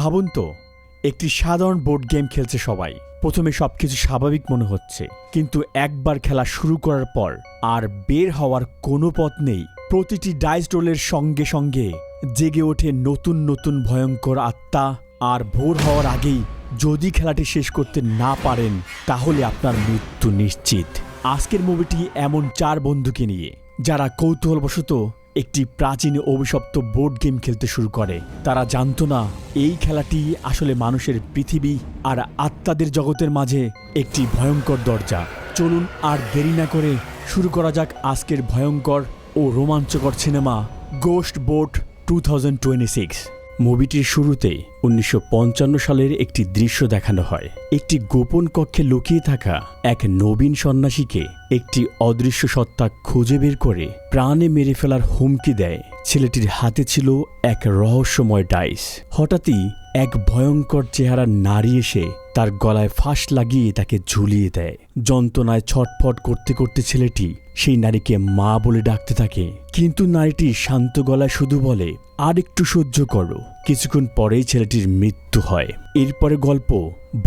ভাবুন তো, একটি সাধারণ বোর্ড গেম খেলছে সবাই। প্রথমে সবকিছু স্বাভাবিক মনে হচ্ছে, কিন্তু একবার খেলা শুরু করার পর আর বের হওয়ার কোনো পথ নেই। প্রতিটি ডাইস রোলের সঙ্গে সঙ্গে জেগে ওঠে নতুন নতুন ভয়ঙ্কর আত্মা, আর ভোর হওয়ার আগেই যদি খেলাটি শেষ করতে না পারেন তাহলে আপনার মৃত্যু নিশ্চিত। আজকের মুভিটি এমন 4 বন্ধুকে নিয়ে যারা কৌতূহলবশত একটি প্রাচীন অভিশপ্ত বোর্ড গেম খেলতে শুরু করে। তারা জানতো না এই খেলাটি আসলে মানুষের পৃথিবী আর আত্মাদের জগতের মাঝে একটি ভয়ঙ্কর দরজা। চলুন আর দেরি না করে শুরু করা যাক আজকের ভয়ঙ্কর ও রোমাঞ্চকর সিনেমা গোস্ট বোট 2026। মুভিটির শুরুতে 1955 সালের একটি দৃশ্য দেখানো হয়। একটি গোপন কক্ষে লুকিয়ে থাকা এক নবীন সন্ন্যাসীকে একটি অদৃশ্য সত্তা খুঁজে বের করে প্রাণে মেরে ফেলার হুমকি দেয়। ছেলেটির হাতে ছিল এক রহস্যময় ডাইস। হঠাৎই এক ভয়ঙ্কর চেহারা নারী এসে তার গলায় ফাঁস লাগিয়ে তাকে ঝুলিয়ে দেয়। যন্ত্রণায় ছটফট করতে করতে ছেলেটি সেই নারীকে মা বলে ডাকতে থাকে, কিন্তু নারীটি শান্ত গলায় শুধু বলে, আর একটু সহ্য করো। কিছুক্ষণ পরেই ছেলেটির মৃত্যু হয়। এরপরে গল্প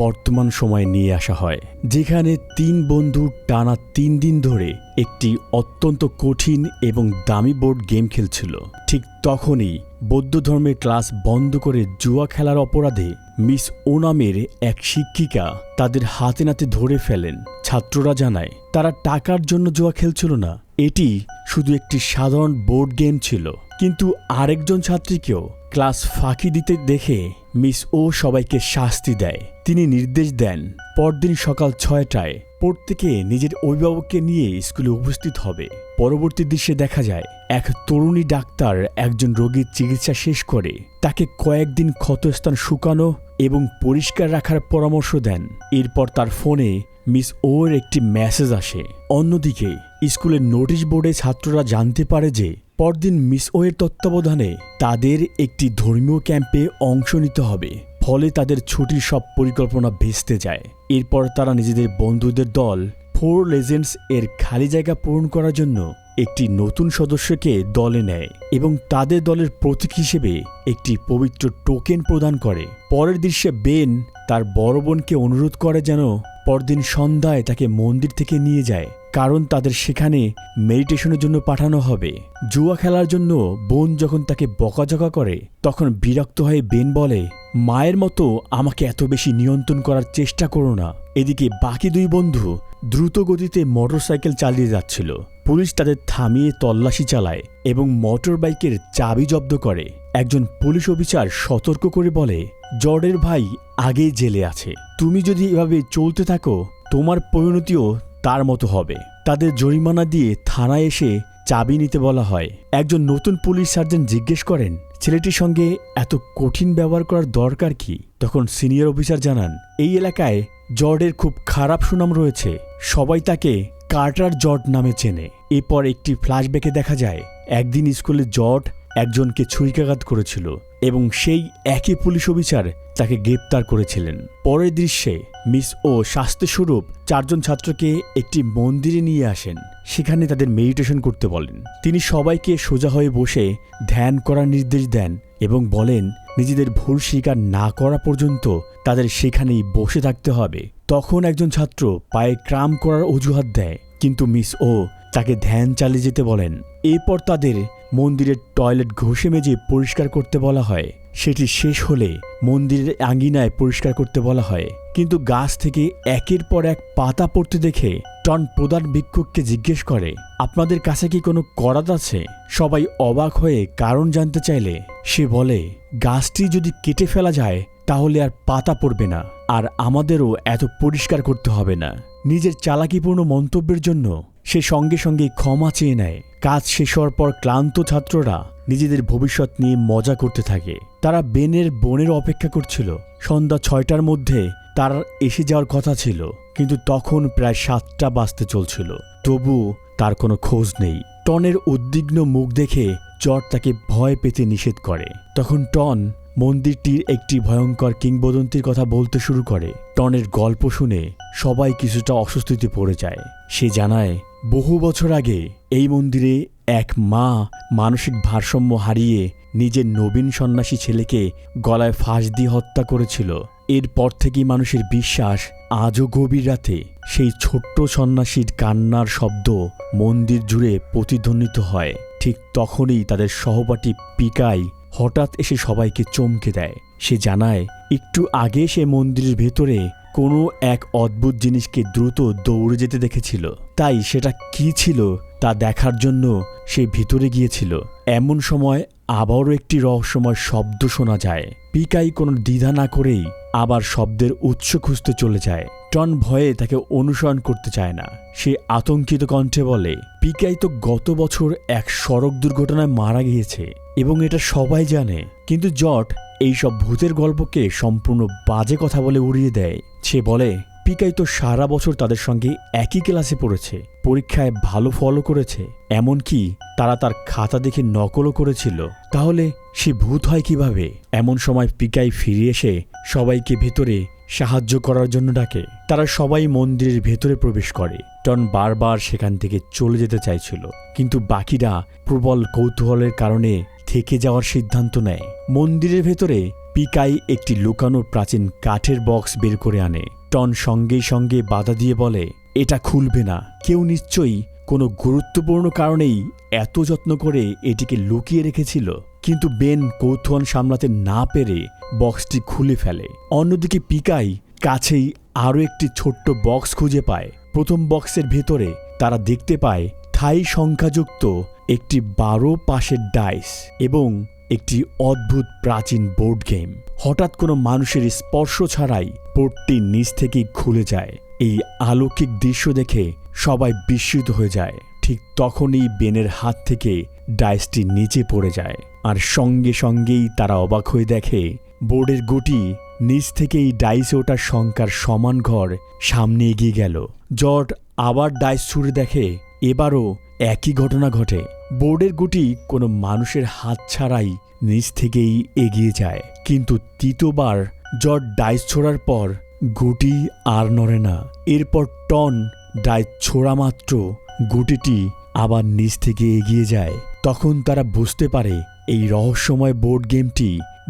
বর্তমান সময়ে নিয়ে আসা হয়, যেখানে 3 বন্ধু টানা 3 দিন ধরে একটি অত্যন্ত কঠিন এবং দামি বোর্ড গেম খেলছিল। ঠিক তখনই বৌদ্ধ ধর্মের ক্লাস বন্ধ করে জুয়া খেলার অপরাধে মিস ও নামের এক শিক্ষিকা তাদের হাতে নাতে ধরে ফেলেন। ছাত্ররা জানায় তারা টাকার জন্য জুয়া খেলছিল না, এটি শুধু একটি সাধারণ বোর্ড গেম ছিল। কিন্তু আরেকজন ছাত্রীকেও ক্লাস ফাঁকি দিতে দেখে মিস ও সবাইকে শাস্তি দেয়। তিনি নির্দেশ দেন পরদিন সকাল 6টায় প্রত্যেকে নিজের অভিভাবককে নিয়ে স্কুলে উপস্থিত হবে। পরবর্তী দৃশ্যে দেখা যায় এক তরুণী ডাক্তার একজন রোগীর চিকিৎসা শেষ করে তাকে কয়েকদিন ক্ষতস্থান শুকানো এবং পরিষ্কার রাখার পরামর্শ দেন। এরপর তার ফোনে মিস ওর একটি মেসেজ আসে। অন্যদিকে স্কুলের নোটিশ বোর্ডে ছাত্ররা জানতে পারে যে পরদিন মিস ওয়ের তত্ত্বাবধানে তাদের একটি ধর্মীয় ক্যাম্পে অংশ নিতে হবে। ফলে তাদের ছুটির সব পরিকল্পনা ভেস্তে যায়। এরপর তারা নিজেদের বন্ধুদের দল 4 লেজেন্ডস এর খালি জায়গা পূরণ করার জন্য একটি নতুন সদস্যকে দলে নেয় এবং তাদের দলের প্রতীক হিসেবে একটি পবিত্র টোকেন প্রদান করে। পরের দৃশ্যে বেন তার বড় বোনকে অনুরোধ করে যেন পরদিন সন্ধ্যায় তাকে মন্দির থেকে নিয়ে যায়, কারণ তাদের সেখানে মেডিটেশনের জন্য পাঠানো হবে। জুয়া খেলার জন্য বোন যখন তাকে বকাঝকা করে তখন বিরক্ত হয়ে বেন বলে, মায়ের মতো আমাকে এত বেশি নিয়ন্ত্রণ করার চেষ্টা করো না। এদিকে বাকি 2 বন্ধু দ্রুত গতিতে মোটরসাইকেল চালিয়ে যাচ্ছিল। পুলিশ তাদের থামিয়ে তল্লাশি চালায় এবং মোটর বাইকের চাবি জব্দ করে। একজন পুলিশ অফিসার সতর্ক করে বলে, জর্ডের ভাই আগেই জেলে আছে, তুমি যদি এভাবে চলতে থাকো তোমার পরিণতিও তার মতো হবে। তাদের জরিমানা দিয়ে থানায় এসে চাবি নিতে বলা হয়। একজন নতুন পুলিশ সার্জেন্ট জিজ্ঞেস করেন, ছেলেটির সঙ্গে এত কঠিন ব্যবহার করার দরকার কি? তখন সিনিয়র অফিসার জানান, এই এলাকায় জর্ডের খুব খারাপ সুনাম রয়েছে, সবাই তাকে কার্টার জর্ড নামে চেনে। এরপর একটি ফ্ল্যাশব্যাকে দেখা যায় একদিন স্কুলে জর্ড একজনকে ছুরিকাঘাত করেছিল এবং সেই একই পুলিশ অফিসার তাকে গ্রেপ্তার করেছিলেন। পরের দৃশ্যে মিস ও শাস্তিস্বরূপ 4 জন ছাত্রকে একটি মন্দিরে নিয়ে আসেন। সেখানে তাদের মেডিটেশন করতে বলেন। তিনি সবাইকে সোজা হয়ে বসে ধ্যান করার নির্দেশ দেন এবং বলেন নিজেদের ভুল স্বীকার না করা পর্যন্ত তাদের সেখানেই বসে থাকতে হবে। তখন একজন ছাত্র পায়ে ক্রাম করার অজুহাত দেয়, কিন্তু মিস ও তাকে ধ্যান চালিয়ে যেতে বলেন। এরপর তাদের মন্দিরের টয়লেট ঘষে মেজে পরিষ্কার করতে বলা হয়। সেটি শেষ হলে মন্দিরের আঙ্গিনায় পরিষ্কার করতে বলা হয়। কিন্তু গাছ থেকে একের পর এক পাতা পড়তে দেখে টন প্রধান ভিক্ষুককে জিজ্ঞেস করে, আপনাদের কাছে কি কোনো করাত আছে? সবাই অবাক হয়ে কারণ জানতে চাইলে সে বলে, গাছটি যদি কেটে ফেলা যায় তাহলে আর পাতা পড়বে না, আর আমাদেরও এত পরিষ্কার করতে হবে না। নিজের চালাকিপূর্ণ মন্তব্যের জন্য সে সঙ্গে সঙ্গে ক্ষমা চেয়ে নেয়। কাজ শেষ হওয়ার পর ক্লান্ত ছাত্ররা নিজেদের ভবিষ্যৎ নিয়ে মজা করতে থাকে। তারা বেনের বোনের অপেক্ষা করছিল। সন্ধ্যা 6টার মধ্যে তার এসে যাওয়ার কথা ছিল, কিন্তু তখন প্রায় 7টা বাজতে চলছিল। তবু তার কোনো খোঁজ নেই। টনের উদ্বিগ্ন মুখ দেখে জর্জ তাকে ভয় পেতে নিষেধ করে। তখন টন মন্দিরটির একটি ভয়ঙ্কর কিংবদন্তির কথা বলতে শুরু করে। টনের গল্প শুনে সবাই কিছুটা অস্বস্তিতে পড়ে যায়। সে জানায় বহু বছর আগে এই মন্দিরে এক মা মানসিক ভারসাম্য হারিয়ে নিজের নবীন সন্ন্যাসী ছেলেকে গলায় ফাঁস দিয়ে হত্যা করেছিল। এরপর থেকেই মানুষের বিশ্বাস আজও গভীর রাতে সেই ছোট্ট সন্ন্যাসীর কান্নার শব্দ মন্দির জুড়ে প্রতিধ্বনিত হয়। ঠিক তখনই তাদের সহপাঠী পিকাই হঠাৎ এসে সবাইকে চমকে দেয়। সে জানায় একটু আগে সে মন্দিরের ভেতরে কোনো এক অদ্ভুত জিনিসকে দ্রুত দৌড়ে যেতে দেখেছিল, তাই সেটা কি ছিল তা দেখার জন্য সে ভিতরে গিয়েছিল। এমন সময় আবারও একটি রহস্যময় শব্দ শোনা যায়। পিকাই কোনো দ্বিধা না করেই আবার শব্দের উৎস খুঁজতে চলে যায়। টন ভয়ে তাকে অনুসরণ করতে চায় না। সে আতঙ্কিত কণ্ঠে বলে, পিকাই তো গত বছর এক সড়ক দুর্ঘটনায় মারা গিয়েছে এবং এটা সবাই জানে। কিন্তু জট এইসব ভূতের গল্পকে সম্পূর্ণ বাজে কথা বলে উড়িয়ে দেয়। সে বলে, পিকাই তো সারা বছর তাদের সঙ্গে একই ক্লাসে পড়েছে, পরীক্ষায় ভালো ফলও করেছে, এমনকি তারা তার খাতা দেখে নকলও করেছিল। তাহলে সে ভূত হয় কিভাবে? এমন সময় পিকাই ফিরে এসে সবাইকে ভেতরে সাহায্য করার জন্য ডাকে। তারা সবাই মন্দিরের ভেতরে প্রবেশ করে। টন বারবার সেখান থেকে চলে যেতে চাইছিল, কিন্তু বাকিরা প্রবল কৌতূহলের কারণে থেকে যাওয়ার সিদ্ধান্ত নেয়। মন্দিরের ভেতরে পিকাই একটি লুকানো প্রাচীন কাঠের বক্স বের করে আনে। টন সঙ্গে সঙ্গে বাধা দিয়ে বলে, এটা খুলবে না। কেউ নিশ্চয়ই কোনো গুরুত্বপূর্ণ কারণেই এত যত্ন করে এটিকে লুকিয়ে রেখেছিল। কিন্তু বেন কৌতূহল সামলাতে না পেরে বক্সটি খুলে ফেলে। অন্যদিকে পিকাই কাছেই আরও একটি ছোট্ট বক্স খুঁজে পায়। প্রথম বক্সের ভেতরে তারা দেখতে পায় থাই সংখ্যাযুক্ত একটি 12 পাশের ডাইস এবং একটি অদ্ভুত প্রাচীন বোর্ড গেম। হঠাৎ কোনো মানুষের স্পর্শ ছাড়াই বোর্ডটি নিচ থেকেই খুলে যায়। এই অলৌকিক দৃশ্য দেখে সবাই বিস্মিত হয়ে যায়। ঠিক তখনই বেনের হাত থেকে ডাইসটি নিচে পড়ে যায়, আর সঙ্গে সঙ্গেই তারা অবাক হয়ে দেখে বোর্ডের গুটি নিচ থেকেই ডাইসে ওঠা সংখ্যার সমান ঘর সামনে এগিয়ে গেল। জর্জ আবার ডাইস ছুঁড়ে দেখে এবারও একই ঘটনা ঘটে। বোর্ডের গুটি কোনো মানুষের হাত ছাড়াই নিচ থেকেই এগিয়ে যায়, কিন্তু তৃতীয়বার জর্জ ডাইস ছোড়ার পর গুটি আর নড়ে না। এরপর টন ডাইস ছোড়া মাত্র গুটিটি আবার নিচ থেকে এগিয়ে যায়। তখন তারা বুঝতে পারে এই রহস্যময় বোর্ড গেমটি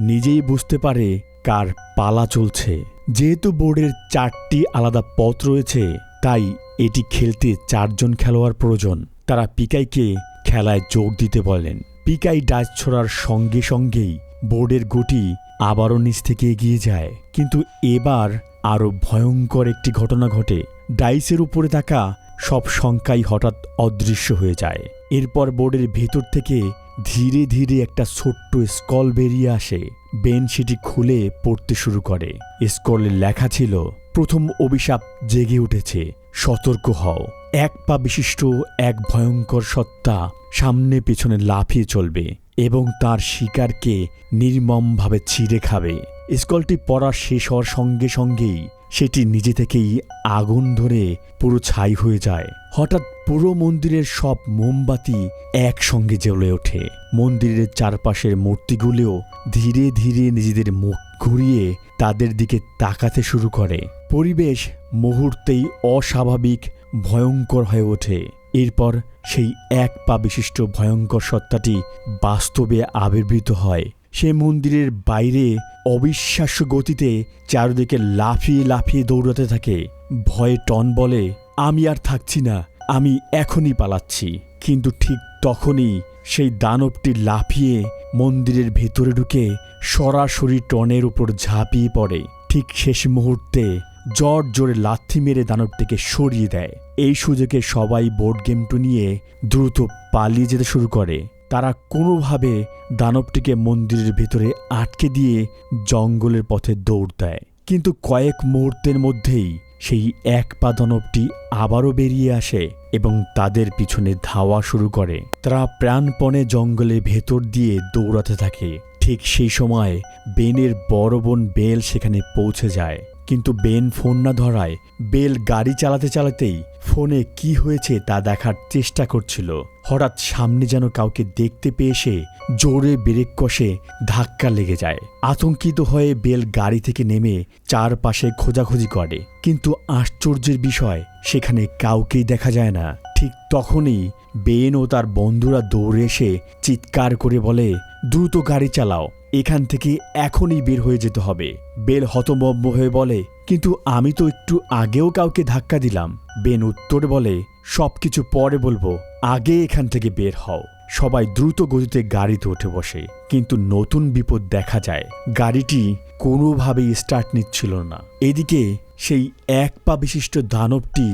নিজেই বুঝতে পারে কার পালা চলছে। যেহেতু বোর্ডের 4টি আলাদা পথ রয়েছে, তাই এটি খেলতে 4 জন খেলোয়াড় প্রয়োজন। তারা পিকাইকে খেলায় যোগ দিতে বলেন। পিকাই ডাইস ছোড়ার সঙ্গে সঙ্গেই বোর্ডের গুটি আবারও নিচ থেকে এগিয়ে যায়, কিন্তু এবার আরও ভয়ঙ্কর একটি ঘটনা ঘটে। ডাইসের উপরে থাকা সব সংখ্যাই হঠাৎ অদৃশ্য হয়ে যায়। এরপর বোর্ডের ভেতর থেকে ধীরে ধীরে একটা ছোট্ট স্কল বেরিয়ে আসে। বেন সেটি খুলে পড়তে শুরু করে। স্কলে লেখা ছিল, প্রথম অভিশাপ জেগে উঠেছে, সতর্ক হও। 1 পা বিশিষ্ট এক ভয়ঙ্কর সত্তা সামনে পেছনে লাফিয়ে চলবে এবং তার শিকারকে নির্মমভাবে ছিঁড়ে খাবে। স্কলটি পড়া শেষ হওয়ার সঙ্গে সঙ্গেই সেটি নিজে থেকেই আগুন ধরে পুরো ছাই হয়ে যায়। হঠাৎ পুরো মন্দিরের সব মোমবাতি একসঙ্গে জ্বলে ওঠে। মন্দিরের চারপাশের মূর্তিগুলিও ধীরে ধীরে নিজেদের মুখ ঘুরিয়ে তাদের দিকে তাকাতে শুরু করে। পরিবেশ মুহূর্তেই অস্বাভাবিক ভয়ঙ্কর হয়ে ওঠে। এরপর সেই 1 পা বিশিষ্ট ভয়ঙ্কর সত্তাটি বাস্তবে আবির্ভূত হয়। সে মন্দিরের বাইরে অবিশ্বাস্য গতিতে চারদিকে লাফিয়ে লাফিয়ে দৌড়াতে থাকে। ভয়ে টন বলে, আমি আর থাকছি না, আমি এখনই পালাচ্ছি। কিন্তু ঠিক তখনই সেই দানবটি লাফিয়ে মন্দিরের ভেতরে ঢুকে সরাসরি টনের উপর ঝাঁপিয়ে পড়ে। ঠিক শেষ মুহূর্তে জর্জ জোরে লাথি মেরে দানবটিকে সরিয়ে দেয়। এই সুযোগে সবাই বোর্ড গেমটি নিয়ে দ্রুত পালিয়ে যেতে শুরু করে। তারা কোনোভাবে দানবটিকে মন্দিরের ভেতরে আটকে দিয়ে জঙ্গলের পথে দৌড় দেয়। কিন্তু কয়েক মুহূর্তের মধ্যেই সেই 1 পা দানবটি আবারও বেরিয়ে আসে এবং তাদের পিছনে ধাওয়া শুরু করে। তারা প্রাণপণে জঙ্গলের ভেতর দিয়ে দৌড়াতে থাকে। ঠিক সেই সময় বেনের বড় বোন বেল সেখানে পৌঁছে যায়, কিন্তু বেন ফোন না ধরায় বেল গাড়ি চালাতে চালাতেই ফোনে কি হয়েছে তা দেখার চেষ্টা করছিল। হঠাৎ সামনে যেন কাউকে দেখতে পেয়ে সে জোরে ব্রেক কষে ধাক্কা লেগে যায়। আতঙ্কিত হয়ে বেল গাড়ি থেকে নেমে চারপাশে খোঁজাখুঁজি করে, কিন্তু আশ্চর্যের বিষয় সেখানে কাউকেই দেখা যায় না। ঠিক তখনই বেন ও তার বন্ধুরা দৌড়ে এসে চিৎকার করে বলে, দ্রুত গাড়ি চালাও, এখান থেকে এখনই বের হয়ে যেতে হবে। বেল হতভম্ব হয়ে বলে, কিন্তু আমি তো একটু আগেও কাউকে ধাক্কা দিলাম। বেন উত্তর বলে, সবকিছু পরে বলবো, আগে এখান থেকে বের হও। সবাই দ্রুত গতিতে গাড়িতে উঠে বসে, কিন্তু নতুন বিপদ দেখা যায়। গাড়িটি কোনোভাবেই স্টার্ট নিচ্ছিল না। এদিকে সেই এক পা বিশিষ্ট দানবটি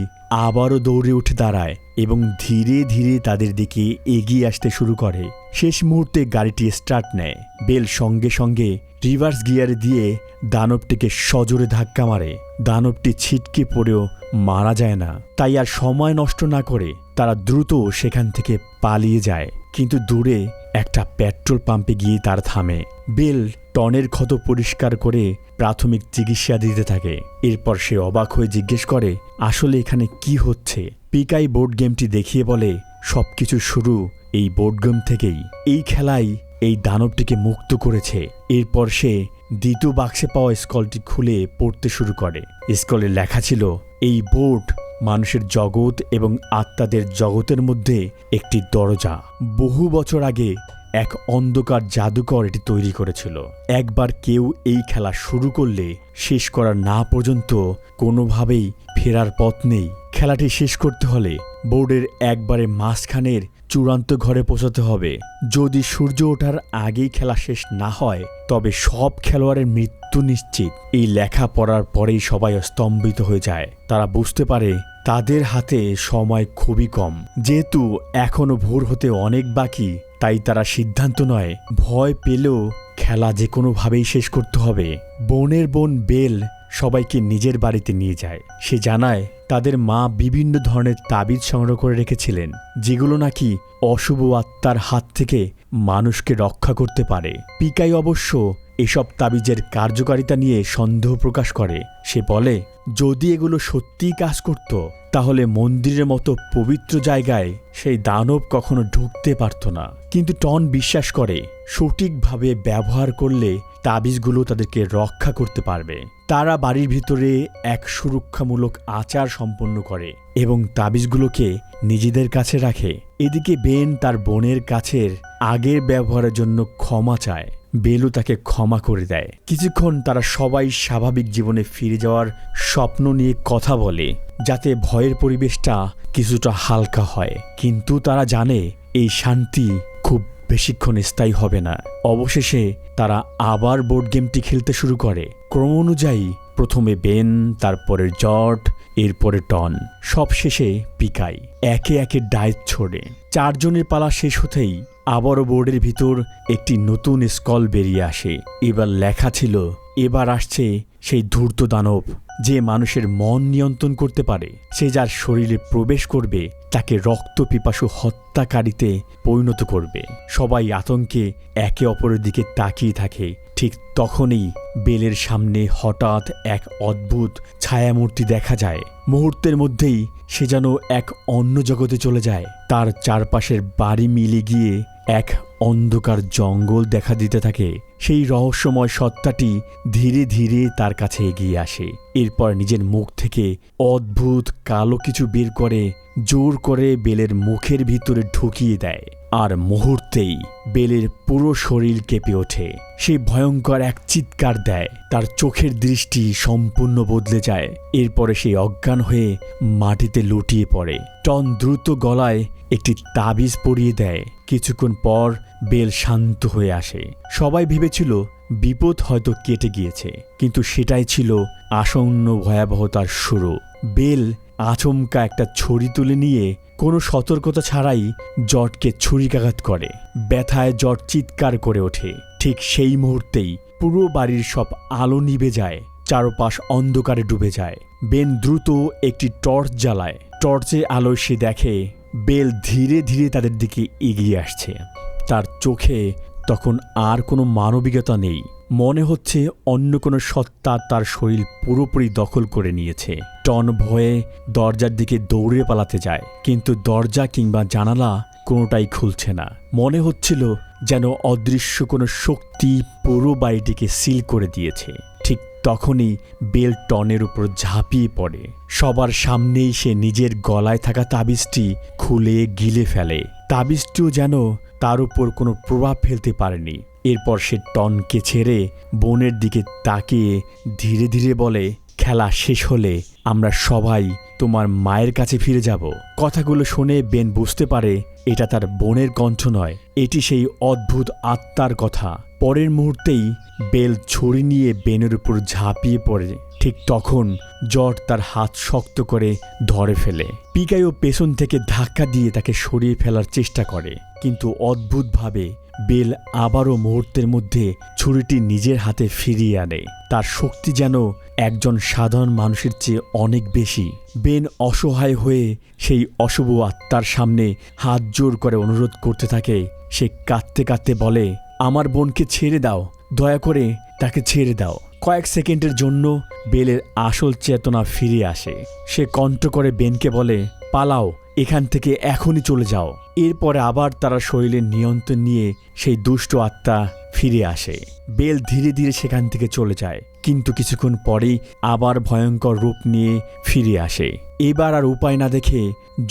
আবারও দৌড়ে উঠে দাঁড়ায় এবং ধীরে ধীরে তাদের দিকে এগিয়ে আসতে শুরু করে। শেষ মুহূর্তে গাড়িটি স্টার্ট নেয়। বেল সঙ্গে সঙ্গে রিভার্স গিয়ারে দিয়ে দানবটিকে সজোরে ধাক্কা মারে। দানবটি ছিটকে পড়েও মারা যায় না। তাই আর সময় নষ্ট না করে তারা দ্রুত সেখান থেকে পালিয়ে যায়। কিন্তু দূরে একটা পেট্রোল পাম্পে গিয়ে তার থামে। বেল টনের ক্ষত পরিষ্কার করে প্রাথমিক চিকিৎসা দিতে থাকে। এরপর সে অবাক হয়ে জিজ্ঞেস করে, আসলে এখানে কি হচ্ছে? পিকাই বোর্ড গেমটি দেখিয়ে বলে, সবকিছু শুরু এই বোর্ড গেম থেকেই। এই খেলাই এই দানবটিকে মুক্ত করেছে। এরপর সে দ্বিতীয় বাক্সে পাওয়া স্কলটি খুলে পড়তে শুরু করে। স্কলে লেখা ছিল, এই বোর্ড মানুষের জগৎ এবং আত্মাদের জগতের মধ্যে একটি দরজা। বহু বছর আগে এক অন্ধকার জাদুকর এটি তৈরি করেছিল। একবার কেউ এই খেলা শুরু করলে শেষ করা না পর্যন্ত কোনোভাবেই ফেরার পথ নেই। খেলাটি শেষ করতে হলে বোর্ডের একবারে মাঝখানের চূড়ান্ত ঘরে পৌঁছাতে হবে। যদি সূর্য ওঠার আগেই খেলা শেষ না হয় তবে সব খেলোয়াড়ের মৃত্যু নিশ্চিত। এই লেখা পড়ার পরেই সবাই স্তম্ভিত হয়ে যায়। তারা বুঝতে পারে তাদের হাতে সময় খুবই কম। যেহেতু এখনো ভোর হতে অনেক বাকি, তাই তারা সিদ্ধান্ত নয়, ভয় পেলেও খেলা যে কোনোভাবেই শেষ করতে হবে। বোনের বোন বেল সবাইকে নিজের বাড়িতে নিয়ে যায়। সে জানায় তাদের মা বিভিন্ন ধরনের তাবিজ সংগ্রহ করে রেখেছিলেন, যেগুলো নাকি অশুভ আত্মার হাত থেকে মানুষকে রক্ষা করতে পারে। পিকাই অবশ্য এসব তাবিজের কার্যকারিতা নিয়ে সন্দেহ প্রকাশ করে। সে বলে, যদি এগুলো সত্যিই কাজ করত তাহলে মন্দিরের মতো পবিত্র জায়গায় সেই দানব কখনো ঢুকতে পারত না। কিন্তু টন বিশ্বাস করে সঠিকভাবে ব্যবহার করলে তাবিজগুলো তাদেরকে রক্ষা করতে পারবে। তারা বাড়ির ভিতরে এক সুরক্ষামূলক আচার সম্পন্ন করে এবং তাবিজগুলোকে নিজেদের কাছে রাখে। এদিকে বেন তার বোনের কাছের আগের ব্যবহারের জন্য ক্ষমা চায়। বেলু তাকে ক্ষমা করে দেয়। কিছুক্ষণ তারা সবাই স্বাভাবিক জীবনে ফিরে যাওয়ার স্বপ্ন নিয়ে কথা বলে, যাতে ভয়ের পরিবেশটা কিছুটা হালকা হয়। কিন্তু তারা জানে এই শান্তি খুব বেশিক্ষণ স্থায়ী হবে না। অবশেষে তারা আবার বোর্ড গেমটি খেলতে শুরু করে। ক্রম অনুযায়ী প্রথমে বেন, তারপরে জর্জ, এরপরে টন, সবশেষে পিকাই একে একে ডাইস ছোড়ে। চারজনের পালা শেষ হতেই আবারও বোর্ডের ভিতর একটি নতুন স্কল বেরিয়ে আসে। এবার লেখা ছিল, এবার আসছে সেই ধূর্ত দানব যে মানুষের মন নিয়ন্ত্রণ করতে পারে। সে যার শরীরে প্রবেশ করবে তাকে রক্ত পিপাসু হত্যাকারীতে পরিণত করবে। সবাই আতঙ্কে একে অপরের দিকে তাকিয়ে থাকে। ঠিক তখনই বেলের সামনে হঠাৎ এক অদ্ভুত ছায়ামূর্তি দেখা যায়। মুহূর্তের মধ্যেই সে যেন এক অন্য জগতে চলে যায়। তার চারপাশের বাড়ি মিলে গিয়ে এক অন্ধকার জঙ্গল দেখা দিতে থাকে। সেই রহস্যময় সত্তাটি ধীরে ধীরে তার কাছে এগিয়ে আসে। এরপর নিজের মুখ থেকে অদ্ভুত কালো কিছু বের করে জোর করে বেলের মুখের ভিতরে ঢুকিয়ে দেয়। আর মুহূর্তেই বেলের পুরো শরীর কেঁপে ওঠে। সে ভয়ঙ্কর এক চিৎকার দেয়। তার চোখের দৃষ্টি সম্পূর্ণ বদলে যায়। এরপরে সে অজ্ঞান হয়ে মাটিতে লুটিয়ে পড়ে। টন দ্রুত গলায় একটি তাবিজ পরিয়ে দেয়। কিছুক্ষণ পর বেল শান্ত হয়ে আসে। সবাই ভেবেছিল বিপদ হয়তো কেটে গিয়েছে, কিন্তু সেটাই ছিল আসন্ন ভয়াবহতার শুরু। বেল আচমকা একটা ছুরি তুলে নিয়ে কোনো সতর্কতা ছাড়াই জর্জকে ছুরিকাঘাত করে। ব্যথায় জর্জ চিৎকার করে ওঠে। ঠিক সেই মুহূর্তেই পুরো বাড়ির সব আলো নিভে যায়। চারপাশ অন্ধকারে ডুবে যায়। বেন দ্রুত একটি টর্চ জ্বালায়। টর্চের আলোয় সে দেখে বেল ধীরে ধীরে তাদের দিকে এগিয়ে আসছে। তার চোখে তখন আর কোনো মানবিকতা নেই। মনে হচ্ছে অন্য কোনো সত্তা তার শরীর পুরোপুরি দখল করে নিয়েছে। টন ভয়ে দরজার দিকে দৌড়ে পালাতে যায়, কিন্তু দরজা কিংবা জানালা কোনোটাই খুলছে না। মনে হচ্ছিল যেন অদৃশ্য কোনো শক্তি পুরো বাড়িটিকে সিল করে দিয়েছে। ঠিক তখনই বেল টনের উপর ঝাঁপিয়ে পড়ে। সবার সামনেই সে নিজের গলায় থাকা তাবিজটি খুলে গিলে ফেলে। তাবিজটিও যেন তার উপর কোনো প্রভাব ফেলতে পারেনি। এরপর সে টনকে ছেড়ে বোনের দিকে তাকিয়ে ধীরে ধীরে বলে, খেলা শেষ হলে আমরা সবাই তোমার মায়ের কাছে ফিরে যাব। কথাগুলো শুনে বেন বুঝতে পারে এটা তার বোনের কণ্ঠ নয়, এটি সেই অদ্ভুত আত্মার কথা। পরের মুহূর্তেই বেল ছুরি নিয়ে বেনের উপর ঝাঁপিয়ে পড়ে। ঠিক তখন জর্জ তার হাত শক্ত করে ধরে ফেলে। পিকাইও পেছন থেকে ধাক্কা দিয়ে তাকে সরিয়ে ফেলার চেষ্টা করে, কিন্তু অদ্ভুতভাবে বেল আবারও মুহূর্তের মধ্যে ছুরিটি নিজের হাতে ফিরিয়ে আনে। তার শক্তি যেন একজন সাধারণ মানুষের চেয়ে অনেক বেশি। বেন অসহায় হয়ে সেই অশুভ আত্মার সামনে হাত জোর করে অনুরোধ করতে থাকে। সে কাঁদতে কাঁদতে বলে, আমার বোনকে ছেড়ে দাও, দয়া করে তাকে ছেড়ে দাও। কয়েক সেকেন্ডের জন্য বেলের আসল চেতনা ফিরে আসে। সে কণ্ঠ করে বেনকে বলে, পালাও, এখান থেকে এখনই চলে যাও। এরপরে আবার তারা শরীরের নিয়ন্ত্রণ নিয়ে সেই দুষ্ট আত্মা ফিরে আসে। বেল ধীরে ধীরে সেখান থেকে চলে যায়, কিন্তু কিছুক্ষণ পরেই আবার ভয়ঙ্কর রূপ নিয়ে ফিরে আসে। এবার আর উপায় না দেখে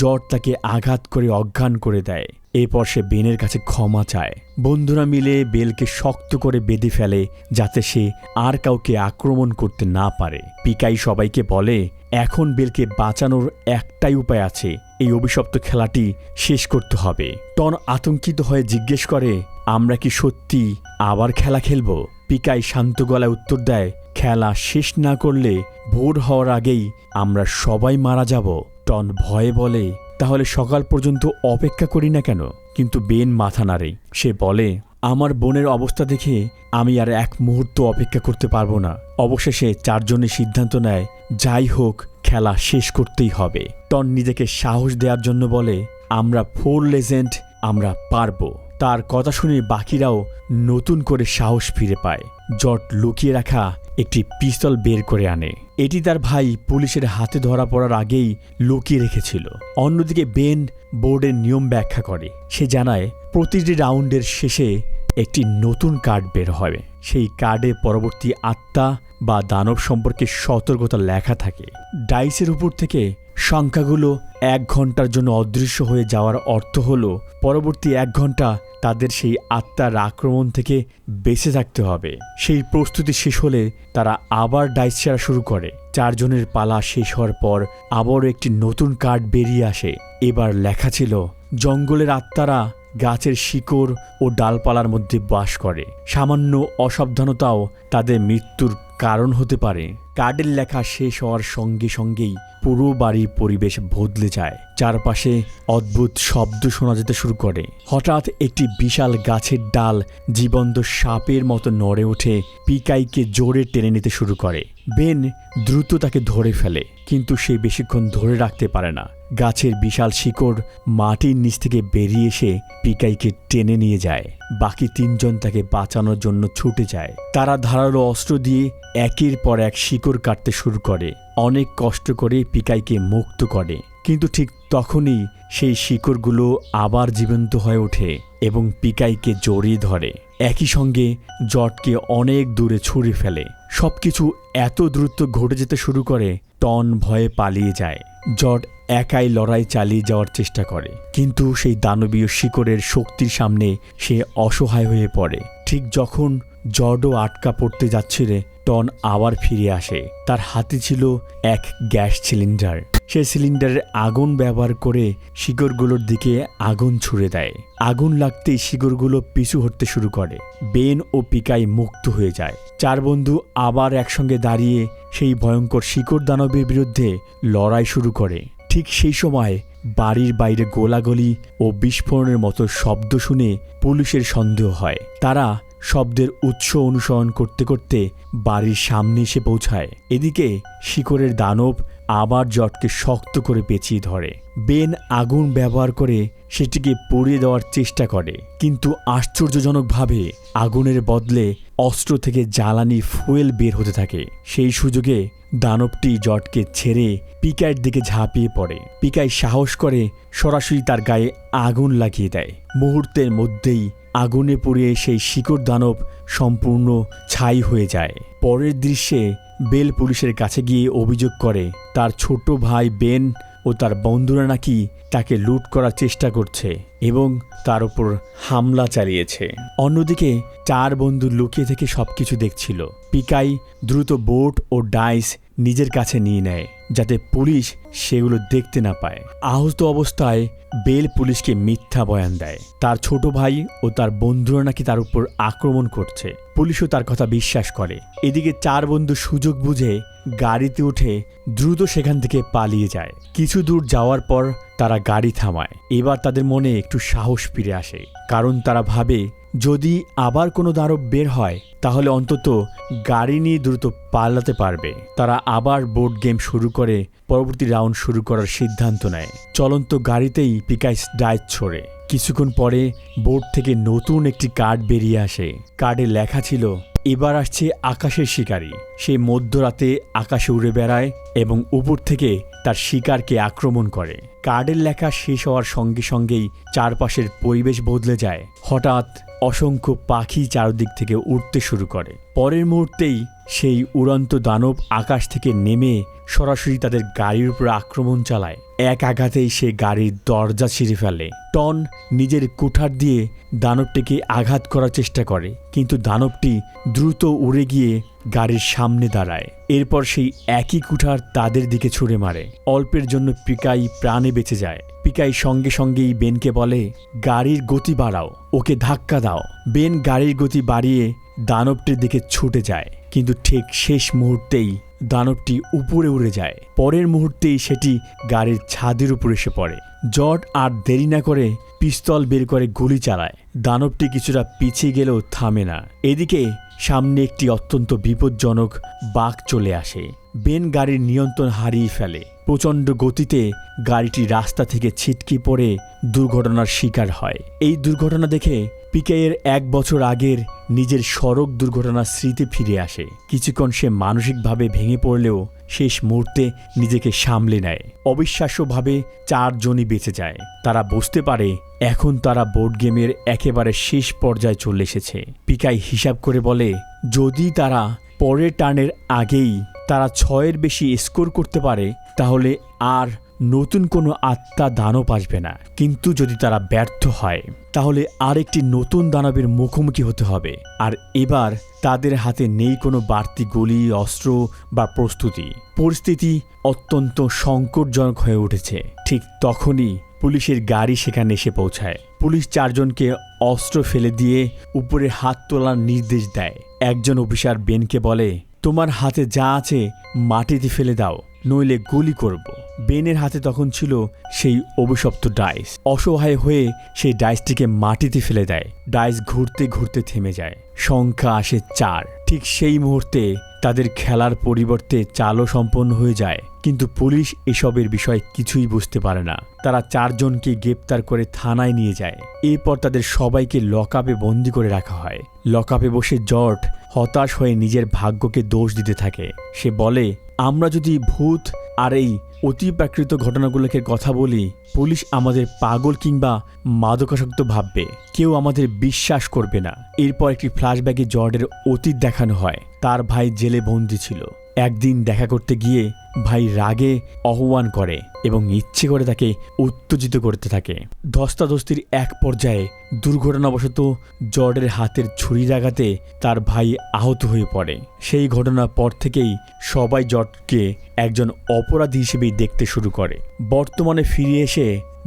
জর্জ তাকে আঘাত করে অজ্ঞান করে দেয়। এরপর সে বেনের কাছে ক্ষমা চায়। বন্ধুরা মিলে বেলকে শক্ত করে বেঁধে ফেলে যাতে সে আর কাউকে আক্রমণ করতে না পারে। পিকাই সবাইকে বলে, এখন বেলকে বাঁচানোর একটাই উপায় আছে, এই অভিশপ্ত খেলাটি শেষ করতে হবে। টন আতঙ্কিত হয়ে জিজ্ঞেস করে, আমরা কি সত্যি আবার খেলা খেলব? পিকাই শান্ত গলায় উত্তর দেয়, খেলা শেষ না করলে ভোর হওয়ার আগেই আমরা সবাই মারা যাব। টন ভয়ে বলে, তাহলে সকাল পর্যন্ত অপেক্ষা করি না কেন? কিন্তু বেন মাথা নাড়ে। সে বলে, আমার বোনের অবস্থা দেখে আমি আর এক মুহূর্ত অপেক্ষা করতে পারবো না। অবশেষে চারজনে সিদ্ধান্ত নেয়, যাই হোক খেলা শেষ করতেই হবে। টন নিজেকে সাহস দেওয়ার জন্য বলে, আমরা 4 লেজেন্ড, আমরা পারবো। তার কথা শুনে বাকিরাও নতুন করে সাহস ফিরে পায়। জর্জ লুকিয়ে রাখা একটি পিস্তল বের করে আনে। এটি তার ভাই পুলিশের হাতে ধরা পড়ার আগেই লুকিয়ে রেখেছিল। অন্যদিকে বেন বোর্ডের নিয়ম ব্যাখ্যা করে। সে জানায়, প্রতিটি রাউন্ডের শেষে একটি নতুন কার্ড বের হবে। সেই কার্ডে পরবর্তী আত্মা বা দানব সম্পর্কে সতর্কতা লেখা থাকে। ডাইসের উপর থেকে সংখ্যাগুলো 1 ঘন্টার জন্য অদৃশ্য হয়ে যাওয়ার অর্থ হল পরবর্তী 1 ঘন্টা তাদের সেই আত্মার আক্রমণ থেকে বেঁচে থাকতে হবে। সেই প্রস্তুতি শেষ হলে তারা আবার ডাইস ছাড়া শুরু করে। 4 জনের পালা শেষ হওয়ার পর আবারও একটি নতুন কার্ড বেরিয়ে আসে। এবার লেখা ছিল, জঙ্গলের আত্মারা গাছের শিকড় ও ডালপালার মধ্যে বাস করে। সামান্য অসাবধানতাও তাদের মৃত্যুর কারণ হতে পারে। কার্ডের লেখা শেষ হওয়ার সঙ্গে সঙ্গেই পুরো বাড়ির পরিবেশ বদলে যায়। চারপাশে অদ্ভুত শব্দ শোনা যেতে শুরু করে। হঠাৎ একটি বিশাল গাছের ডাল জীবন্ত সাপের মতো নড়ে ওঠে, পিকাইকে জোরে টেনে নিতে শুরু করে। বেন দ্রুত তাকে ধরে ফেলে, কিন্তু সে বেশিক্ষণ ধরে রাখতে পারে না। গাছের বিশাল শিকড় মাটির নিচ থেকে বেরিয়ে এসে পিকাইকে টেনে নিয়ে যায়। বাকি 3 জন তাকে বাঁচানোর জন্য ছুটে যায়। তারা ধারালো অস্ত্র দিয়ে একের পর এক শিকড় কাটতে শুরু করে। অনেক কষ্ট করে পিকাইকে মুক্ত করে, কিন্তু ঠিক তখনই সেই শিকড়গুলো আবার জীবন্ত হয়ে ওঠে এবং পিকাইকে জড়িয়ে ধরে। একই সঙ্গে জর্জকে অনেক দূরে ছুঁড়ে ফেলে। সবকিছু এত দ্রুত ঘটে যেতে শুরু করে, টন ভয়ে পালিয়ে যায়। জর্জ একাই লড়াই চালিয়ে যাওয়ার চেষ্টা করে, কিন্তু সেই দানবীয় শিকড়ের শক্তির সামনে সে অসহায় হয়ে পড়ে। ঠিক যখন জর্জও আটকা পড়তে যাচ্ছিল, টন আবার ফিরে আসে। তার হাতে ছিল এক গ্যাস সিলিন্ডার। সে সিলিন্ডারের আগুন ব্যবহার করে শিকড়গুলোর দিকে আগুন ছুড়ে দেয়। আগুন লাগতেই শিকড়গুলো পিছু হটতে শুরু করে। বেন ও পিকাই মুক্ত হয়ে যায়। 4 বন্ধু আবার একসঙ্গে দাঁড়িয়ে সেই ভয়ঙ্কর শিকড় দানবের বিরুদ্ধে লড়াই শুরু করে। ঠিক সেই সময় বাড়ির বাইরে গোলাগুলি ও বিস্ফোরণের মতো শব্দ শুনে পুলিশের সন্দেহ হয়। তারা শব্দের উৎস অনুসরণ করতে করতে বাড়ির সামনে এসে পৌঁছায়। এদিকে শিকড়ের দানব আবার জটকে শক্ত করে পেঁচিয়ে ধরে। বেন আগুন ব্যবহার করে সেটিকে পুড়িয়ে দেওয়ার চেষ্টা করে, কিন্তু আশ্চর্যজনকভাবে আগুনের বদলে অস্ত্র থেকে জ্বালানি ফুয়েল বের হতে থাকে। সেই সুযোগে দানবটি জটকে ছেড়ে পিকাইয়ের দিকে ঝাঁপিয়ে পড়ে। পিকাই সাহস করে সরাসরি তার গায়ে আগুন লাগিয়ে দেয়। মুহূর্তের মধ্যেই আগুনে পুড়িয়ে সেই শিকড় দানব সম্পূর্ণ ছাই হয়ে যায়। পরের দৃশ্যে বেল পুলিশের কাছে গিয়ে অভিযোগ করে তার ছোট ভাই বেন ও তার বন্ধুরা নাকি তাকে লুট করার চেষ্টা করছে এবং তার উপর হামলা চালিয়েছে। অন্যদিকে 4 বন্ধু লুকিয়ে থেকে সবকিছু দেখছিল। পিকাই দ্রুত বোট ও ডাইস নিজের কাছে নিয়ে নেয় যাতে পুলিশ সেগুলো দেখতে না পায়। আহত অবস্থায় বেল পুলিশকে মিথ্যা বয়ান দেয়। তার ছোট ভাই ও তার বন্ধুরা নাকি তার উপর আক্রমণ করছে। পুলিশও তার কথা বিশ্বাস করে। এদিকে 4 বন্ধু সুযোগ বুঝে গাড়িতে উঠে দ্রুত সেখান থেকে পালিয়ে যায়। কিছু দূর যাওয়ার পর তারা গাড়ি থামায়। এবার তাদের মনে একটু সাহস ফিরে আসে, কারণ তারা ভাবে যদি আবার কোনো দানব বের হয় তাহলে অন্তত গাড়ি নিয়ে দ্রুত পালাতে পারবে। তারা আবার বোর্ড গেম শুরু করে পরবর্তী রাউন্ড শুরু করার সিদ্ধান্ত নেয়। চলন্ত গাড়িতেই পিকাই ডাইস ছোড়ে। কিছুক্ষণ পরে বোর্ড থেকে নতুন একটি কার্ড বেরিয়ে আসে। কার্ডে লেখা ছিল, এবার আসছে আকাশের শিকারী। সে মধ্যরাতে আকাশে উড়ে বেড়ায় এবং উপর থেকে তার শিকারকে আক্রমণ করে। কার্ডের লেখা শেষ হওয়ার সঙ্গে সঙ্গেই চারপাশের পরিবেশ বদলে যায়। হঠাৎ অসংখ্য পাখি চারদিক থেকে উড়তে শুরু করে। পরের মুহূর্তেই সেই উড়ন্ত দানব আকাশ থেকে নেমে সরাসরি তাদের গাড়ির উপর আক্রমণ চালায়। এক আঘাতেই সে গাড়ির দরজা ছিঁড়ে ফেলে। টন নিজের কুঠার দিয়ে দানবটিকে আঘাত করার চেষ্টা করে, কিন্তু দানবটি দ্রুত উড়ে গিয়ে গাড়ির সামনে দাঁড়ায়। এরপর সেই একই কুঠার তাদের দিকে ছুঁড়ে মারে। অল্পের জন্য পিকাই প্রাণে বেঁচে যায়। পিকাই সঙ্গে সঙ্গেই বেনকে বলে, গাড়ির গতি বাড়াও, ওকে ধাক্কা দাও। বেন গাড়ির গতি বাড়িয়ে দানবটির দিকে ছুটে যায়, কিন্তু ঠিক শেষ মুহূর্তেই দানবটি উপরে উড়ে যায়। পরের মুহূর্তেই সেটি গাড়ির ছাদের উপর এসে পড়ে। জর্জ আর দেরি না করে পিস্তল বের করে গুলি চালায়। দানবটি কিছুটা পিছিয়ে গেলেও থামে না। এদিকে সামনে একটি অত্যন্ত বিপজ্জনক বাঘ চলে আসে। বেন গাড়ির নিয়ন্ত্রণ হারিয়ে ফেলে। প্রচণ্ড গতিতে গাড়িটি রাস্তা থেকে ছিটকে পড়ে দুর্ঘটনার শিকার হয়। এই দুর্ঘটনা দেখে পিকাইয়ের 1 বছর আগের নিজের সড়ক দুর্ঘটনার স্মৃতি ফিরে আসে। কিছুক্ষণ সে মানসিকভাবে ভেঙে পড়লেও শেষ মুহূর্তে নিজেকে সামলে নেয়। অবিশ্বাস্যভাবে 4 জনই বেঁচে যায়। তারা বুঝতে পারে এখন তারা বোর্ড গেমের একেবারে শেষ পর্যায়ে চলে এসেছে। পিকাই হিসাব করে বলে, যদি তারা পরের টার্নের আগেই তারা 6-এর বেশি স্কোর করতে পারে তাহলে আর নতুন কোনো আত্মা দানব আসবে না। কিন্তু যদি তারা ব্যর্থ হয় তাহলে আরেকটি নতুন দানবের মুখোমুখি হতে হবে। আর এবার তাদের হাতে নেই কোনো বাড়তি গুলি, অস্ত্র বা প্রস্তুতি। পরিস্থিতি অত্যন্ত সংকটজনক হয়ে উঠেছে। ঠিক তখনই পুলিশের গাড়ি সেখানে এসে পৌঁছায়। পুলিশ 4 জনকে অস্ত্র ফেলে দিয়ে উপরে হাত তোলার নির্দেশ দেয়। একজন অফিসার বেনকে বলে, তোমার হাতে যা আছে মাটিতে ফেলে দাও, নইলে গুলি করব। বেনের হাতে তখন ছিল সেই অভিশপ্ত ডাইস। অসহায় হয়ে সেই ডাইসটিকে মাটিতে ফেলে দেয়। ডাইস ঘুরতে ঘুরতে থেমে যায়। সংখ্যা আসে 4। ঠিক সেই মুহূর্তে তাদের খেলার পরিবর্তে চালও সম্পন্ন হয়ে যায়। কিন্তু পুলিশ এসবের বিষয়ে কিছুই বুঝতে পারে না। তারা 4 জনকে গ্রেপ্তার করে থানায় নিয়ে যায়। এরপর তাদের সবাইকে লকআপে বন্দি করে রাখা হয়। লকআপে বসে জর্জ হতাশ হয়ে নিজের ভাগ্যকে দোষ দিতে থাকে। সে বলে, আমরা যদি ভূত আর এই অতিপ্রাকৃত ঘটনাগুলোকে কথা বলি, পুলিশ আমাদের পাগল কিংবা মাদকাসক্ত ভাববে। কেউ আমাদের বিশ্বাস করবে না। এরপর একটি ফ্ল্যাশব্যাকে জর্জের অতীত দেখানো হয়। তার ভাই জেলে বন্দী ছিল। একদিন দেখা করতে গিয়ে ভাই রাগে আহ্বান করে এবং ইচ্ছে করে তাকে উত্তেজিত করতে থাকে। ধস্তাধস্তির এক পর্যায়ে দুর্ঘটনাবশত জর্জের হাতের ছুরির আঘাতে তার ভাই আহত হয়ে পড়ে। সেই ঘটনার পর থেকেই সবাই জর্জকে একজন অপরাধী হিসেবেই দেখতে শুরু করে। বর্তমানে ফিরে এসে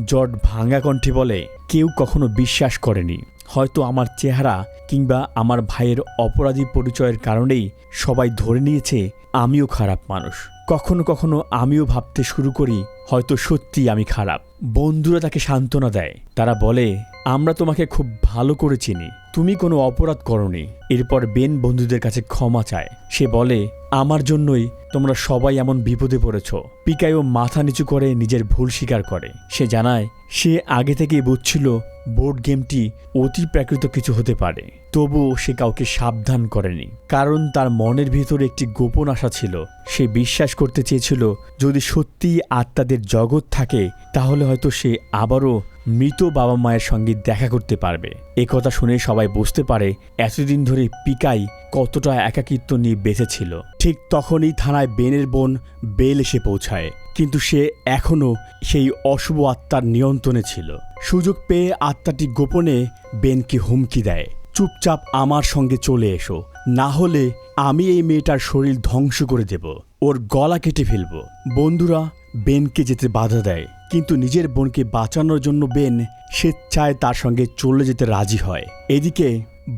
জর্জ ভাঙা কণ্ঠে বলে, কেউ কখনো বিশ্বাস করেনি। হয়তো আমার চেহারা কিংবা আমার ভাইয়ের অপরাধী পরিচয়ের কারণেই সবাই ধরে নিয়েছে আমিও খারাপ মানুষ। কখনো কখনো আমিও ভাবতে শুরু করি হয়তো সত্যি আমি খারাপ। বন্ধুরা তাকে সান্ত্বনা দেয়। তারা বলে, আমরা তোমাকে খুব ভালো করে চিনি, তুমি কোনো অপরাধ করনি। এরপর বেন বন্ধুদের কাছে ক্ষমা চায়। সে বলে, আমার জন্যই তোমরা সবাই এমন বিপদে পড়েছ। পিকাইও মাথা নিচু করে নিজের ভুল স্বীকার করে। সে জানায় সে আগে থেকেই বুঝছিল বোর্ড গেমটি অতি প্রাকৃত কিছু হতে পারে, তবুও সে কাউকে সাবধান করেনি, কারণ তার মনের ভিতরে একটি গোপন আশা ছিল। সে বিশ্বাস করতে চেয়েছিল যদি সত্যিই আত্মাদের জগৎ থাকে তাহলে হয়তো সে আবারও মৃত বাবা মায়ের সঙ্গে দেখা করতে পারবে। একথা শুনে সবাই বুঝতে পারে এতদিন ধরে পিকাই কতটা একাকিত্ব নিয়ে বেঁচেছিল। ঠিক তখনই থানায় বেনের বোন বেল এসে পৌঁছায়, কিন্তু সে এখনও সেই অশুভ আত্মার নিয়ন্ত্রণে ছিল। সুযোগ পেয়ে আত্মাটি গোপনে বেনকে হুমকি দেয়, চুপচাপ আমার সঙ্গে চলে এসো, না হলে আমি এই মেয়েটার শরীর ধ্বংস করে দেব, ওর গলা কেটে ফেলব। বন্ধুরা বেনকে যেতে বাধা দেয়, কিন্তু নিজের বোনকে বাঁচানোর জন্য বেন স্বেচ্ছায় তার সঙ্গে চলে যেতে রাজি হয়। এদিকে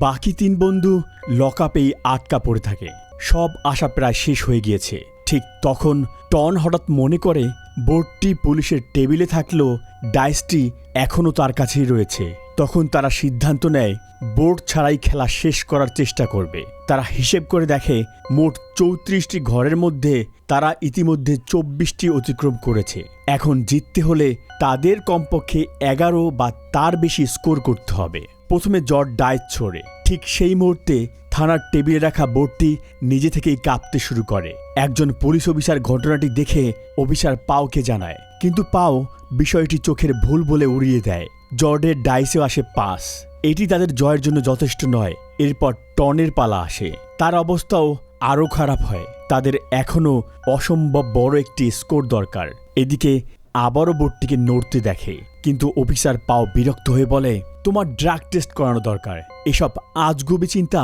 বাকি 3 বন্ধু লকআপেই আটকা পড়ে থাকে। সব আশা প্রায় শেষ হয়ে গিয়েছে। ঠিক তখন টন হঠাৎ মনে করে বোর্ডটি পুলিশের টেবিলে থাকলেও ডাইসটি এখনও তার কাছেই রয়েছে। তখন তারা সিদ্ধান্ত নেয় বোর্ড ছাড়াই খেলা শেষ করার চেষ্টা করবে। তারা হিসেব করে দেখে মোট 34টি ঘরের মধ্যে তারা ইতিমধ্যে 24টি অতিক্রম করেছে। এখন জিততে হলে তাদের কমপক্ষে 11 বা তার বেশি স্কোর করতে হবে। প্রথমে জর্জ ডাইস ছোড়ে। ঠিক সেই মুহূর্তে থানার টেবিলে রাখা বোর্ডটি নিজে থেকেই কাঁপতে শুরু করে। একজন পুলিশ অফিসার ঘটনাটি দেখে অফিসার পাওকে জানায়, কিন্তু পাও বিষয়টি চোখের ভুল বলে উড়িয়ে দেয়। জর্ডের ডাইসেও আসে 5। এটি তাদের জয়ের জন্য যথেষ্ট নয়। এরপর টনের পালা আসে। তার অবস্থাও আরও খারাপ হয়। তাদের এখনও অসম্ভব বড় একটি স্কোর দরকার। এদিকে আবারও বোর্ডটিকে নড়তে দেখে, কিন্তু অফিসার পাও বিরক্ত হয়ে বলে, তোমার ড্রাগ টেস্ট করানো দরকার, এসব আজগুবি চিন্তা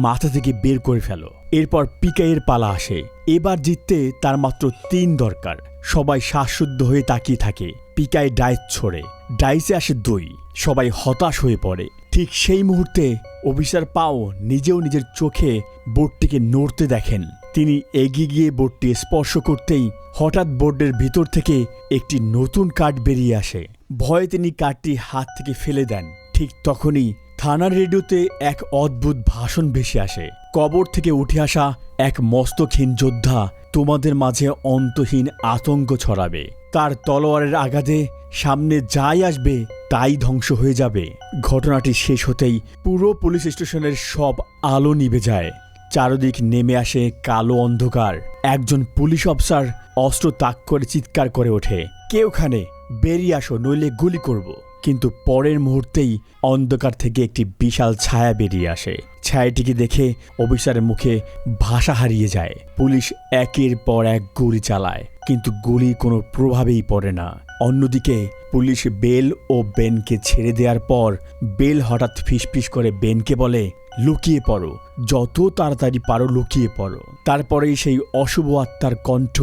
মাথা থেকে বের করে ফেলো। এরপর পিকাইয়ের পালা আসে। এবার জিততে তার মাত্র 3 দরকার। সবাই শ্বাসরুদ্ধ হয়ে তাকিয়ে থাকে। পিকাই ডাইস ছোড়ে, ডাইসে আসে 2। সবাই হতাশ হয়ে পড়ে। ঠিক সেই মুহূর্তে অফিসার পাও নিজেও নিজের চোখে বোর্ডটিকে নড়তে দেখেন। তিনি এগিয়ে গিয়ে বোর্ডটি স্পর্শ করতেই হঠাৎ বোর্ডের ভিতর থেকে একটি নতুন কার্ড বেরিয়ে আসে। ভয়ে তিনি কার্ডটি হাত থেকে ফেলে দেন। ঠিক তখনই থানার রেডিওতে এক অদ্ভুত ভাষণ ভেসে আসে। কবর থেকে উঠে আসা এক মস্তকহীন যোদ্ধা তোমাদের মাঝে অন্তহীন আতঙ্ক ছড়াবে। তার তলোয়ারের আঘাতে সামনে যাই আসবে তাই ধ্বংস হয়ে যাবে। ঘটনাটি শেষ হতেই পুরো পুলিশ স্টেশনের সব আলো নিভে যায়। চারদিক নেমে আসে কালো অন্ধকার। একজন পুলিশ অফিসার অস্ত্র তাক করে চিৎকার করে ওঠে, কে ওখানে? বেরিয়ে আসো, নইলে গুলি করব। কিন্তু পরের মুহূর্তেই অন্ধকার থেকে একটি বিশাল ছায়া বেরিয়ে আসে। ছায়াটিকে দেখে অফিসারের মুখে ভাষা হারিয়ে যায়। পুলিশ একের পর এক গুলি চালায়, কিন্তু গুলি কোনো প্রভাবেই পড়ে না। অন্যদিকে পুলিশ বেল ও বেনকে ছেড়ে দেওয়ার পর বেল হঠাৎ ফিসফিস করে বেনকে বলে, লুকিয়ে পড়ো, যত তাড়াতাড়ি পারো লুকিয়ে পড়ো। তারপরেই সেই অশুভ আত্মার কণ্ঠ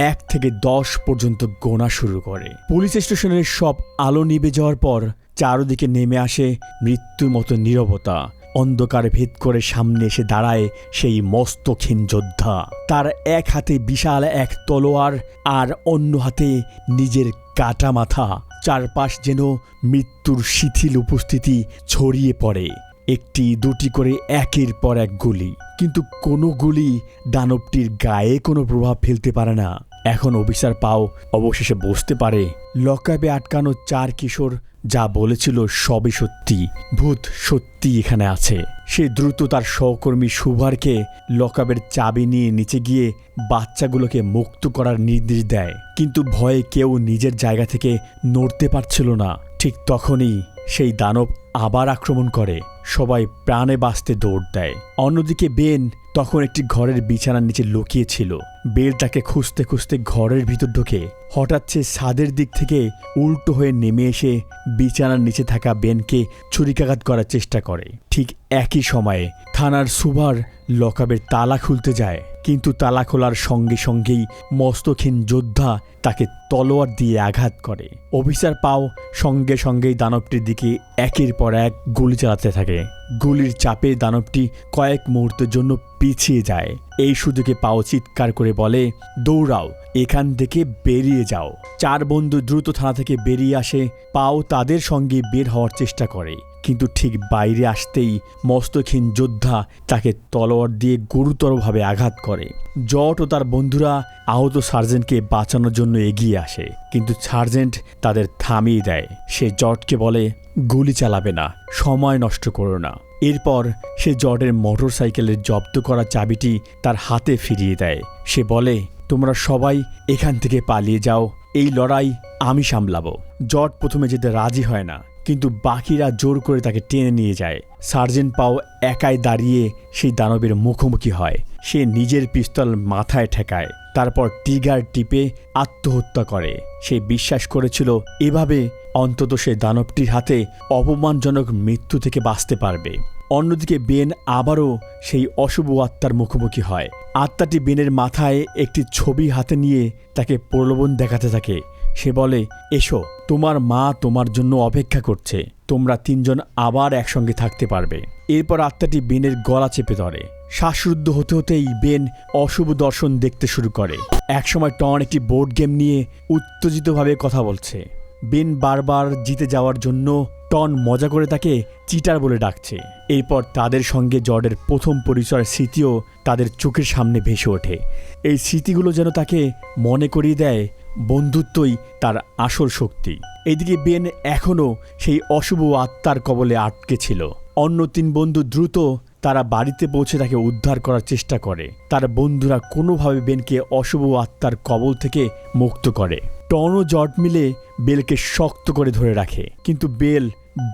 1 থেকে 10 পর্যন্ত গোনা শুরু করে। পুলিশ স্টেশনের সব আলো নিভে যাওয়ার পর চারদিকে নেমে আসে মৃত্যুর মতো নীরবতা। অন্ধকার ভেদ করে সামনে এসে দাঁড়ায় সেই মস্তকহীন যোদ্ধা। তার এক হাতে বিশাল এক তলোয়ার আর অন্য হাতে নিজের কাটা মাথা। চারপাশ যেন মৃত্যুর শিথিল উপস্থিতি ছড়িয়ে পড়ে। 1-2টি করে একের পর এক গুলি, কিন্তু কোনো গুলি দানবটির গায়ে কোনো প্রভাব ফেলতে পারে না। এখন অফিসার পাও অবশেষে বুঝতে পারে লকআপে আটকানো 4 কিশোর যা বলেছিল সবই সত্যি। ভূত সত্যি এখানে আছে। সে দ্রুত তার সহকর্মী সুভারকে লকআপের চাবি নিয়ে নিচে গিয়ে বাচ্চাগুলোকে মুক্ত করার নির্দেশ দেয়, কিন্তু ভয়ে কেউ নিজের জায়গা থেকে নড়তে পারছিল না। ঠিক তখনই সেই দানব আবার আক্রমণ করে। সবাই প্রাণে বাঁচতে দৌড় দেয়। অন্যদিকে বেন তখন একটি ঘরের বিছানার নিচে লুকিয়েছিল। বেল তাকে খুঁজতে খুঁজতে ঘরের ভিতর ঢোকে। হঠাৎ সে ছাদের দিক থেকে উল্টো হয়ে নেমে এসে বিছানার নিচে থাকা বেনকে ছুরিকাঘাত করার চেষ্টা করে। ঠিক একই সময়ে থানার সুভার লকআপের তালা খুলতে যায়। কিন্তু তালা খোলার সঙ্গে সঙ্গেই মস্তকহীন যোদ্ধা তাকে তলোয়ার দিয়ে আঘাত করে। অফিসার পাও সঙ্গে সঙ্গেই দানবটির দিকে একের পর এক গুলি চালাতে থাকে। গুলির চাপে দানবটি কয়েক মুহূর্তের জন্য পিছিয়ে যায়। এই সুযোগে পাও চিৎকার করে বলে, দৌড়াও, এখান থেকে বেরিয়ে যাও। 4 বন্ধু দ্রুত থানা থেকে বেরিয়ে আসে। পাও তাদের সঙ্গে বের হওয়ার চেষ্টা করে, কিন্তু ঠিক বাইরে আসতেই মস্তকহীন যোদ্ধা তাকে তলোয়ার দিয়ে গুরুতরভাবে আঘাত করে। জট ও তার বন্ধুরা আহত সার্জেন্টকে বাঁচানোর জন্য এগিয়ে আসে, কিন্তু সার্জেন্ট তাদের থামিয়ে দেয়। সে জটকে বলে, গুলি চালাবে না, সময় নষ্ট করো না। এরপর সে জটের মোটরসাইকেলের জব্দ করা চাবিটি তার হাতে ফিরিয়ে দেয়। সে বলে, তোমরা সবাই এখান থেকে পালিয়ে যাও, এই লড়াই আমি সামলাবো। জট প্রথমে যেতে রাজি হয় না, কিন্তু বাকিরা জোর করে তাকে টেনে নিয়ে যায়। সার্জেন্ট পাও একাই দাঁড়িয়ে সেই দানবের মুখোমুখি হয়। সে নিজের পিস্তল মাথায় ঠেকায়, তারপর ট্রিগার টিপে আত্মহত্যা করে। সে বিশ্বাস করেছিল এভাবে অন্তত সে দানবটির হাতে অপমানজনক মৃত্যু থেকে বাঁচতে পারবে। অন্যদিকে বেন আবারও সেই অশুভ আত্মার মুখোমুখি হয়। আত্মাটি বেনের মাথায় একটি ছবি হাতে নিয়ে তাকে প্রলোভন দেখাতে থাকে। সে বলে, এসো, তোমার মা তোমার জন্য অপেক্ষা করছে, তোমরা 3 জন আবার একসঙ্গে থাকতে পারবে। এরপর আত্মাটি বেনের গলা চেপে ধরে। শ্বাসরুদ্ধ হতে হতেই বেন অশুভ দর্শন দেখতে শুরু করে। একসময় টন একটি বোর্ড গেম নিয়ে উত্তেজিতভাবে কথা বলছে। বেন বারবার জিতে যাওয়ার জন্য টন মজা করে তাকে চিটার বলে ডাকছে। এরপর তাদের সঙ্গে জর্ডের প্রথম পরিচয়ের স্মৃতিও তাদের চোখের সামনে ভেসে ওঠে। এই স্মৃতিগুলো যেন তাকে মনে করিয়ে দেয় বন্ধুত্বই তার আসল শক্তি। এদিকে বেন এখনও সেই অশুভ আত্মার কবলে আটকে ছিল। অন্য 3 বন্ধু দ্রুত তারা বাড়িতে পৌঁছে তাকে উদ্ধার করার চেষ্টা করে। তার বন্ধুরা কোনোভাবে বেনকে অশুভ আত্মার কবল থেকে মুক্ত করে। টন ও জট মিলে বেলকে শক্ত করে ধরে রাখে, কিন্তু বেল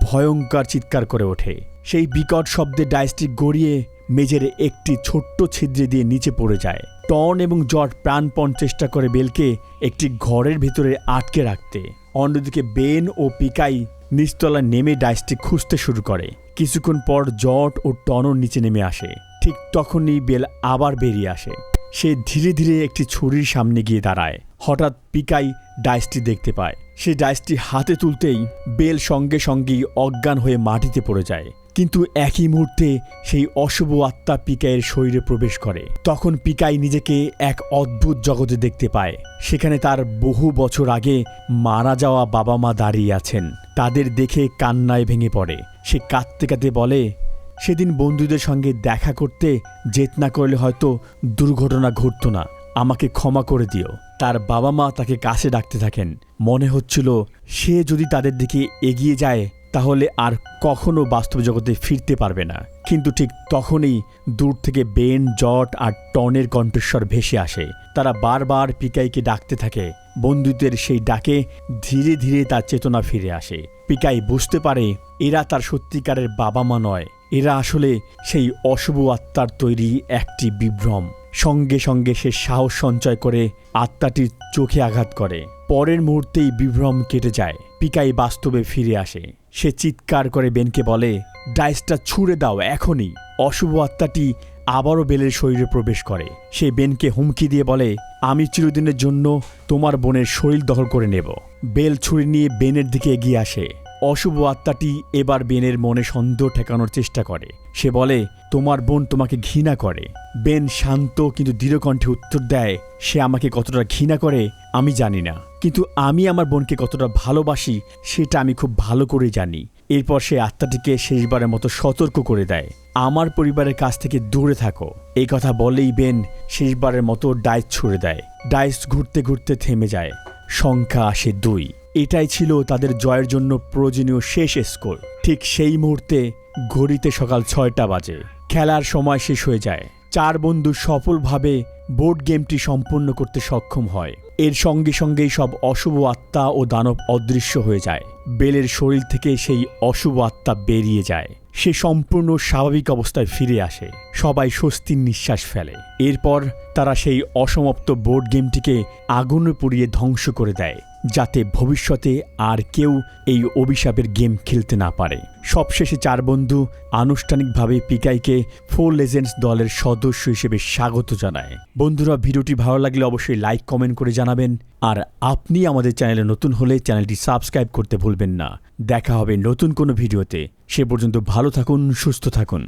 ভয়ঙ্কর চিৎকার করে ওঠে। সেই বিকট শব্দে ডাইসটি গড়িয়ে মেঝের একটি ছোট্ট ছিদ্রে দিয়ে নিচে পড়ে যায়। টন এবং জট প্রাণপণ চেষ্টা করে বেলকে একটি ঘরের ভিতরে আটকে রাখতে। অন্যদিকে বেন ও পিকাই নিচতলায় নেমে ডাইসটি খুঁজতে শুরু করে। কিছুক্ষণ পর জট ও টনও নিচে নেমে আসে। ঠিক তখনই বেল আবার বেরিয়ে আসে। সে ধীরে ধীরে একটি ছুরির সামনে গিয়ে দাঁড়ায়। হঠাৎ পিকাই ডাইসটি দেখতে পায়। সে ডাইসটি হাতে তুলতেই বেল সঙ্গে সঙ্গেই অজ্ঞান হয়ে মাটিতে পড়ে যায়। কিন্তু একই মুহূর্তে সেই অশুভ আত্মা পিকাইয়ের শরীরে প্রবেশ করে। তখন পিকাই নিজেকে এক অদ্ভুত জগতে দেখতে পায়। সেখানে তার বহু বছর আগে মারা যাওয়া বাবা মা দাঁড়িয়ে আছেন। তাদের দেখে কান্নায় ভেঙে পড়ে। সে কাঁদতে কাঁদতে বলে, সেদিন বন্ধুদের সঙ্গে দেখা করতে যেত না করলে হয়তো দুর্ঘটনা ঘটত না, আমাকে ক্ষমা করে দিও। তার বাবা মা তাকে কাছে ডাকতে থাকেন। মনে হচ্ছিল সে যদি তাদের দিকে এগিয়ে যায় তাহলে আর কখনো বাস্তব জগতে ফিরতে পারবে না। কিন্তু ঠিক তখনই দূর থেকে বেন, জট আর টনের কণ্ঠস্বর ভেসে আসে। তারা বারবার পিকাইকে ডাকতে থাকে। বন্ধুদের সেই ডাকে ধীরে ধীরে তার চেতনা ফিরে আসে। পিকাই বুঝতে পারে এরা তার সত্যিকারের বাবা মা নয়, এরা আসলে সেই অশুভ আত্মার তৈরি একটি বিভ্রম। সঙ্গে সঙ্গে সে সাহস সঞ্চয় করে আত্মাটির চোখে আঘাত করে। পরের মুহূর্তেই বিভ্রম কেটে যায়। পিকাই বাস্তবে ফিরে আসে। সে চিৎকার করে বেনকে বলে, ডাইসটা ছুঁড়ে দাও এখনই। অশুভ আত্মাটি আবারও বেলের শরীরে প্রবেশ করে। সে বেনকে হুমকি দিয়ে বলে, আমি চিরদিনের জন্য তোমার বোনের শরীর দখল করে নেব। বেল ছুরি নিয়ে বেনের দিকে এগিয়ে আসে। অশুভ আত্মাটি এবার বেনের মনে সন্দেহ ঠেকানোর চেষ্টা করে। সে বলে, তোমার বোন তোমাকে ঘৃণা করে। বেন শান্ত কিন্তু দৃঢ়কণ্ঠে উত্তর দেয়, সে আমাকে কতটা ঘৃণা করে আমি জানি না, কিন্তু আমি আমার বোনকে কতটা ভালোবাসি সেটা আমি খুব ভালো করে জানি। এরপর সে আত্মাটিকে শেষবারের মতো সতর্ক করে দেয়, আমার পরিবারের কাছ থেকে দূরে থাকো। এই কথা বলেই বেন শেষবারের মতো ডাইস ছুড়ে দেয়। ডাইস ঘুরতে ঘুরতে থেমে যায়। সংখ্যা আসে 2। এটাই ছিল তাদের জয়ের জন্য প্রয়োজনীয় শেষ স্কোর। ঠিক সেই মুহূর্তে ঘড়িতে সকাল 6টা বাজে। খেলার সময় শেষ হয়ে যায়। 4 বন্ধু সফলভাবে বোর্ড গেমটি সম্পূর্ণ করতে সক্ষম হয়। এর সঙ্গে সঙ্গেই সব অশুভ আত্মা ও দানব অদৃশ্য হয়ে যায়। বেলের শরীর থেকে সেই অশুভ আত্মা বেরিয়ে যায়। সে সম্পূর্ণ স্বাভাবিক অবস্থায় ফিরে আসে। সবাই স্বস্তির নিঃশ্বাস ফেলে। এরপর তারা সেই অসমাপ্ত বোর্ড গেমটিকে আগুনে পুড়িয়ে ধ্বংস করে দেয়। যাতে ভবিষ্যতে আর কেউ এই অভিশাপের গেম খেলতে না পারে। সবশেষে 4 বন্ধু আনুষ্ঠানিকভাবে পিকাইকে 4 লেজেন্ডস দলের সদস্য হিসেবে স্বাগত জানায়। বন্ধুরা, ভিডিওটি ভালো লাগলে অবশ্যই লাইক কমেন্ট করে জানাবেন, আর আপনি আমাদের চ্যানেলে নতুন হলে চ্যানেলটি সাবস্ক্রাইব করতে ভুলবেন না। দেখা হবে নতুন কোনো ভিডিওতে। সে পর্যন্ত ভালো থাকুন, সুস্থ থাকুন।